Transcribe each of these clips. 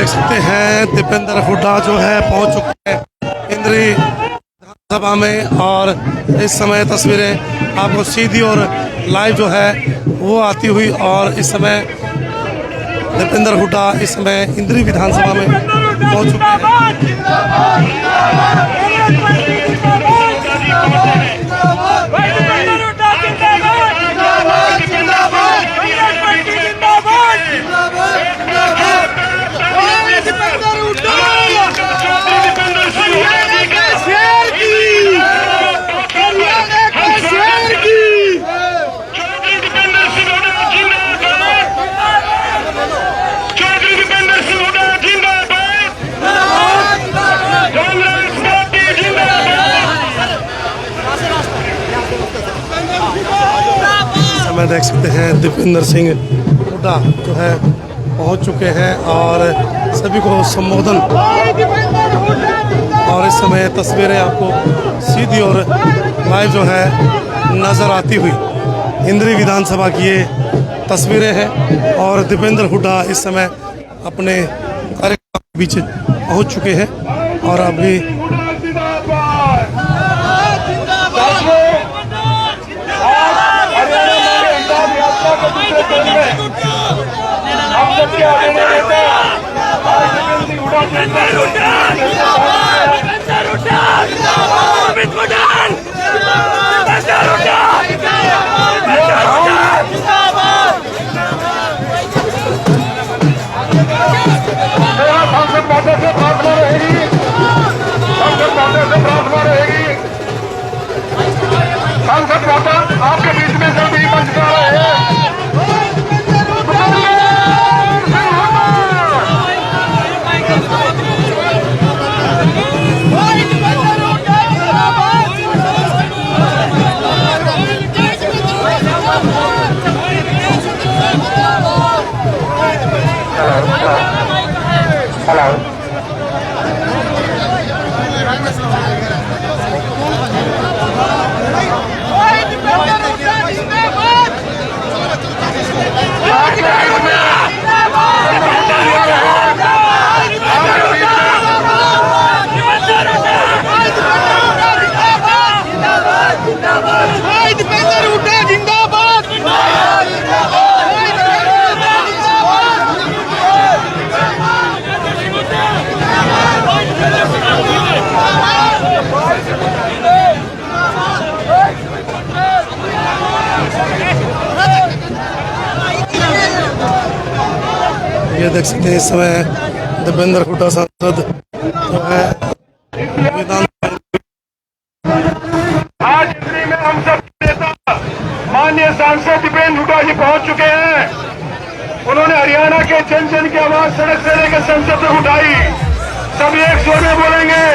देख सकते हैं दीपेंद्र हुड्डा जो है पहुंच चुके हैं इंद्री विधानसभा में और इस समय तस्वीरें आपको सीधी और लाइव जो है वो आती हुई और इस समय दीपेंद्र हुड्डा इस समय इंद्री विधानसभा में पहुंच चुके हैं। मैं देख सकते हैं दीपेंद्र सिंह हुड्डा जो है पहुंच चुके हैं और सभी को संबोधन और इस समय तस्वीरें आपको सीधी और लाइव जो है नज़र आती हुई इंद्री विधानसभा की ये तस्वीरें हैं और दीपेंद्र हुड्डा इस समय अपने कार्यक्रम के बीच पहुंच चुके हैं और अभी आपके बीच में जल्दी मंच कर रहे हैं। ये देख सकते हैं इस समय दीपेंद्र हुड्डा सांसद जो है आज इंद्री में हम सब नेता माननीय सांसद दीपेंद्र हुड्डा जी पहुंच चुके हैं। उन्होंने हरियाणा के जन जन की आवाज सड़क से लेकर संसद तक उठाई। सभी एक स्वर में बोलेंगे,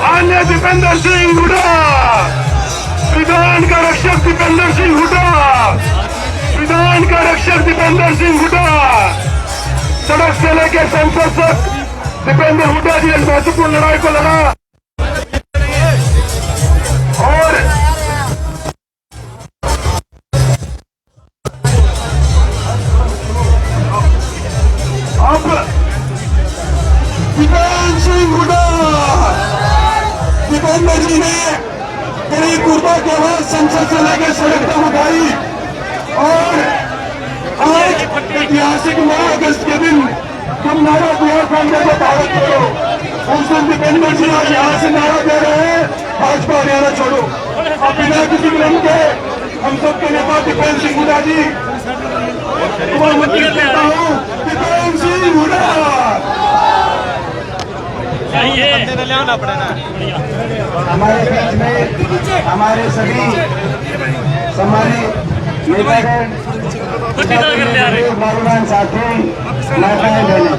माननीय दीपेंद्र सिंह हुड्डा, विधान का रक्षक दीपेंद्र सिंह हुड्डा, विधान का रक्षक दीपेंद्र सिंह हुड्डा। सड़क से लेकर संसद तक दीपेंद्र हुड्डा जी इस महत्वपूर्ण लड़ाई को लड़ा और अब दीपेंद्र सिंह हुड्डा, दीपेंद्र जी ने गरीब गुरबा की आवाज संसद से लेकर सड़क तक उठाई और आज ऐतिहासिक 9 अगस्त के दिन जब नारा दिया कांग्रेस को भारत छोड़ो, उस दिन दीपेंद्र जी आज यहाँ से नारा दे रहे हैं, भाजपा हरियाणा छोड़ो। अब बिना किसी विलंब के हम सबके नेता दीपेंद्र सिंह हुड्डा जी को आमंत्रित करता हूँ। दीपेंद्र सिंह हुड्डा हमारे बीच में हमारे सभी सम्मानित नेतागण, नौजवान साथी, माताएं बहनें,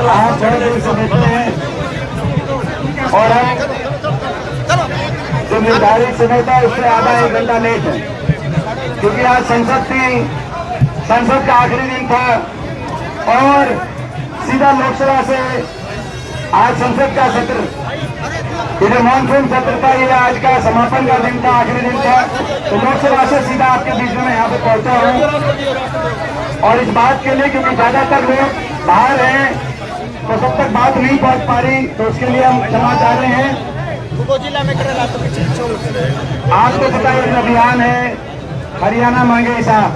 आप थोड़ी देर से बैठे हैं और हम जो निर्धारित समय था उससे आधा 1 घंटा लेट है, क्योंकि आज संसद का आखिरी दिन था और सीधा लोकसभा से आज संसद का सत्र, ये जो मानसून सत्र था, ये आज का समापन का दिन था, आखिरी दिन था। तो लोकसभा से सीधा आपके बीच में यहाँ पे पहुंचा हूँ और इस बात के लिए क्योंकि ज्यादातर लोग बाहर हैं तो सब तक बात नहीं पहुंच पा रही, तो उसके लिए हम क्षमा चाह रहे हैं। आपको पता है, अभियान है हरियाणा मांगे हिसाब।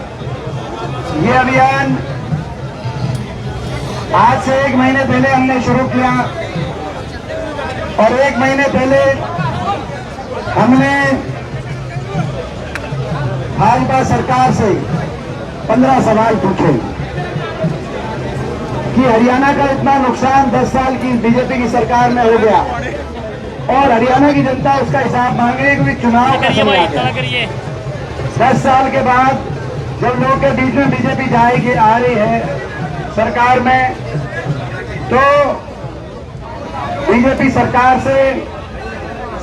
ये अभियान आज से 1 महीने पहले हमने शुरू किया और 1 महीने पहले हमने भाजपा सरकार से 15 सवाल पूछे कि हरियाणा का इतना नुकसान 10 साल की बीजेपी की सरकार में हो गया और हरियाणा की जनता उसका हिसाब मांग रही है, क्योंकि चुनाव का समय आ गया। 10 साल के बाद जब लोगों के बीच में बीजेपी जाएगी, आ रही है सरकार में, तो बीजेपी सरकार से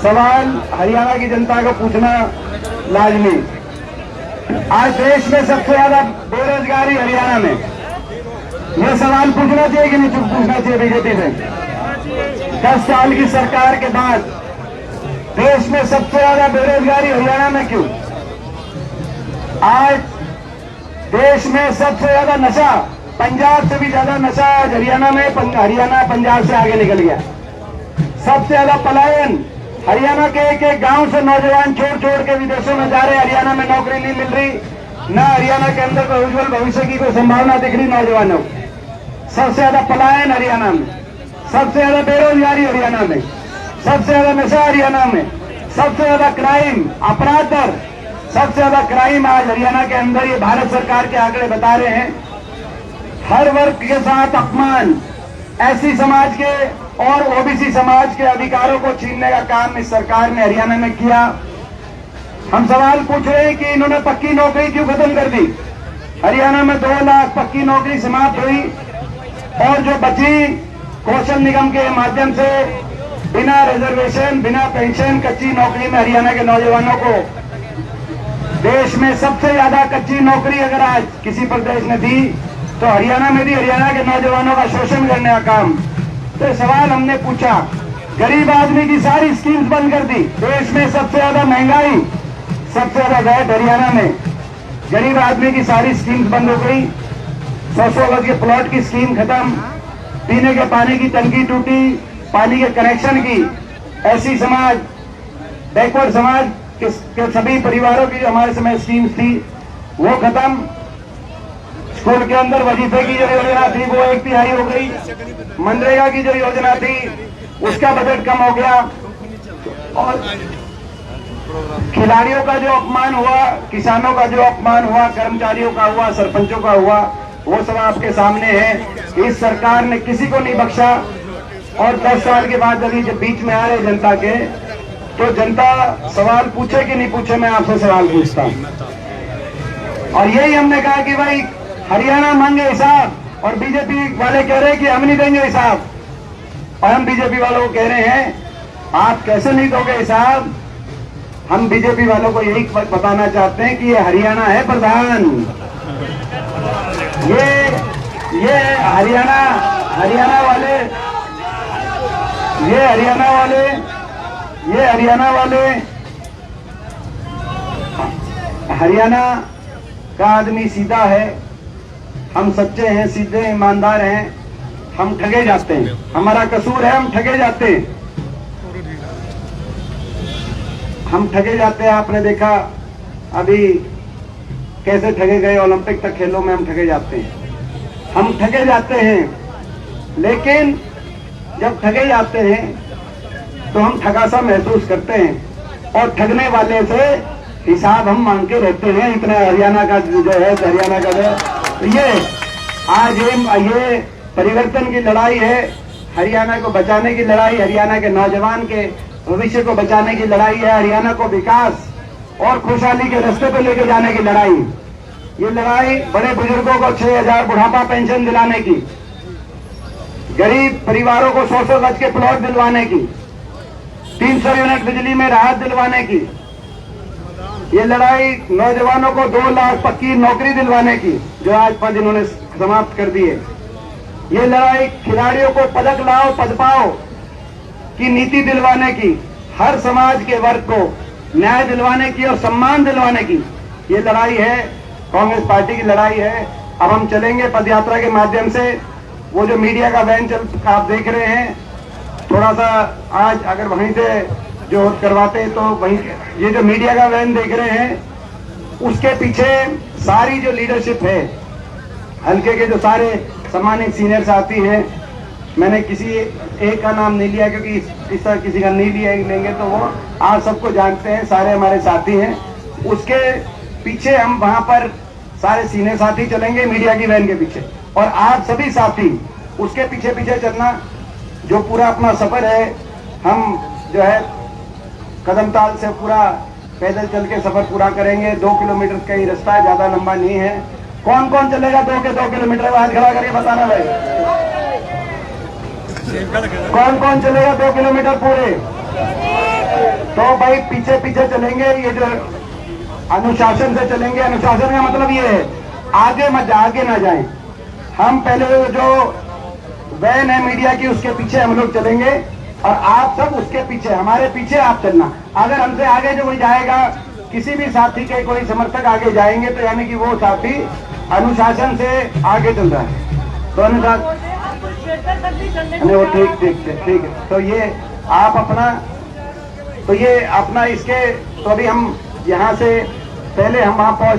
सवाल हरियाणा की जनता को पूछना लाजमी। आज देश में सबसे ज्यादा बेरोजगारी हरियाणा में, यह सवाल पूछना चाहिए कि नहीं पूछना चाहिए बीजेपी से? 10 साल की सरकार के बाद देश में सबसे ज्यादा बेरोजगारी हरियाणा में क्यों? आज देश में सबसे ज्यादा नशा, पंजाब से भी ज्यादा नशा आज हरियाणा में, हरियाणा पंजाब से आगे निकल गया। सबसे ज्यादा पलायन हरियाणा के एक गांव से नौजवान छोड़ के विदेशों में जा रहे हैं। हरियाणा में नौकरी नहीं मिल रही, ना हरियाणा के अंदर कोई उज्जवल भविष्य की कोई संभावना दिख रही नौजवानों। सबसे ज्यादा पलायन हरियाणा में, सबसे ज्यादा बेरोजगारी हरियाणा में, सबसे ज्यादा नशा हरियाणा में, सबसे ज्यादा क्राइम, अपराध दर, सबसे ज्यादा क्राइम आज हरियाणा के अंदर। ये भारत सरकार के आंकड़े बता रहे हैं। हर वर्ग के साथ अपमान, एससी समाज के और ओबीसी समाज के अधिकारों को छीनने का काम इस सरकार ने हरियाणा में किया। हम सवाल पूछ रहे हैं कि इन्होंने पक्की नौकरी क्यों खत्म कर दी? हरियाणा में 2 लाख पक्की नौकरी समाप्त हुई और जो बची कौशल निगम के माध्यम से बिना रिजर्वेशन, बिना पेंशन, कच्ची नौकरी में हरियाणा के नौजवानों को, देश में सबसे ज्यादा कच्ची नौकरी अगर आज किसी प्रदेश ने दी तो हरियाणा में भी हरियाणा के नौजवानों का शोषण करने का काम। तो सवाल हमने पूछा, गरीब आदमी की सारी स्कीम्स बंद कर दी। देश में सबसे ज्यादा महंगाई, सबसे ज्यादा वैट हरियाणा में, गरीब आदमी की सारी स्कीम्स बंद हो गई। 100 गज के प्लॉट की स्कीम खत्म, पीने के पानी की टंकी टूटी, पानी के कनेक्शन की, एससी समाज, बैकवर्ड समाज के सभी परिवारों की जो हमारे समय स्कीम्स थी वो खत्म। स्कूल के अंदर वजीफे की जो योजना थी वो 1/3 हो गई। मनरेगा की जो योजना थी उसका बजट कम हो गया और खिलाड़ियों का जो अपमान हुआ, किसानों का जो अपमान हुआ, कर्मचारियों का हुआ, सरपंचों का हुआ, वो सब आपके सामने है। इस सरकार ने किसी को नहीं बख्शा और 10 साल के बाद जब बीच में आ रहे जनता के, तो जनता सवाल पूछे कि नहीं पूछे, मैं आपसे सवाल पूछता हूं। और यही हमने कहा कि भाई हरियाणा मांगे हिसाब, और बीजेपी वाले कह रहे हैं कि हम नहीं देंगे हिसाब, और हम बीजेपी वालों को कह रहे हैं आप कैसे नहीं दोगे हिसाब? हम बीजेपी वालों को यही बताना चाहते हैं कि ये हरियाणा है प्रधान, ये हरियाणा वाले हरियाणा का आदमी सीधा है। हम सच्चे हैं, सीधे ईमानदार हैं। हम ठगे जाते हैं, हमारा कसूर है, हम ठगे जाते हैं, हम ठगे जाते हैं। आपने देखा अभी कैसे ठगे गए, ओलंपिक तक खेलों में हम ठगे जाते हैं, हम ठगे जाते हैं। लेकिन जब ठगे जाते हैं तो हम ठगा सा महसूस करते हैं और ठगने वाले से हिसाब हम मांग के रहते हैं। इतना हरियाणा का जो है, हरियाणा का जो ये आज ये परिवर्तन की लड़ाई है, हरियाणा को बचाने की लड़ाई, हरियाणा के नौजवान के भविष्य को बचाने की लड़ाई है, हरियाणा को विकास और खुशहाली के रास्ते पर लेके जाने की लड़ाई। ये लड़ाई बड़े बुजुर्गों को 6000 बुढ़ापा पेंशन दिलाने की, गरीब परिवारों को 100 गज के प्लॉट दिलवाने की, 300 यूनिट बिजली में राहत दिलवाने की, ये लड़ाई नौजवानों को 2 लाख पक्की नौकरी दिलवाने की, जो आज पद इन्होंने समाप्त कर दी है। ये लड़ाई खिलाड़ियों को पदक लाओ पद पाओ की नीति दिलवाने की, हर समाज के वर्ग को न्याय दिलवाने की और सम्मान दिलवाने की ये लड़ाई है, कांग्रेस पार्टी की लड़ाई है। अब हम चलेंगे पदयात्रा के माध्यम से वो जो मीडिया का वैन चल आप देख रहे हैं, थोड़ा सा आज अगर वहीं से जो करवाते तो वहीं, ये जो मीडिया का वैन देख रहे हैं उसके पीछे सारी जो लीडरशिप है हल्के के, जो सारे सम्मानित सीनियर साथी हैं, मैंने किसी एक का नाम नहीं लिया क्योंकि इस तरह किसी का नहीं लिया लेंगे तो वो आप सबको जानते हैं, सारे हमारे साथी हैं। उसके पीछे हम वहां पर सारे सीनियर साथी चलेंगे मीडिया की वैन के पीछे, और आप सभी साथी उसके पीछे पीछे चलना। जो पूरा अपना सफर है हम जो है कदमताल से पूरा पैदल चल के सफर पूरा करेंगे। 2 किलोमीटर का ही रास्ता है, ज्यादा लंबा नहीं है। कौन कौन चलेगा 2 किलोमीटर? हाथ खड़ा करके बताना भाई, कौन कौन चलेगा 2 किलोमीटर पूरे? तो भाई पीछे पीछे चलेंगे, ये जो अनुशासन से चलेंगे। अनुशासन का मतलब ये है आगे ना जाएं। हम पहले जो वैन है मीडिया की उसके पीछे हम लोग चलेंगे और आप सब उसके पीछे, हमारे पीछे आप चलना। अगर हमसे आगे जो कोई जाएगा, किसी भी साथी के कोई समर्थक आगे जाएंगे तो यानी कि वो साथी अनुशासन से आगे चल रहा है। तो अनुशासन नहीं, वो ठीक है। तो ये आप अपना, तो ये अपना इसके, तो अभी हम यहाँ से पहले हम वहां पहुंच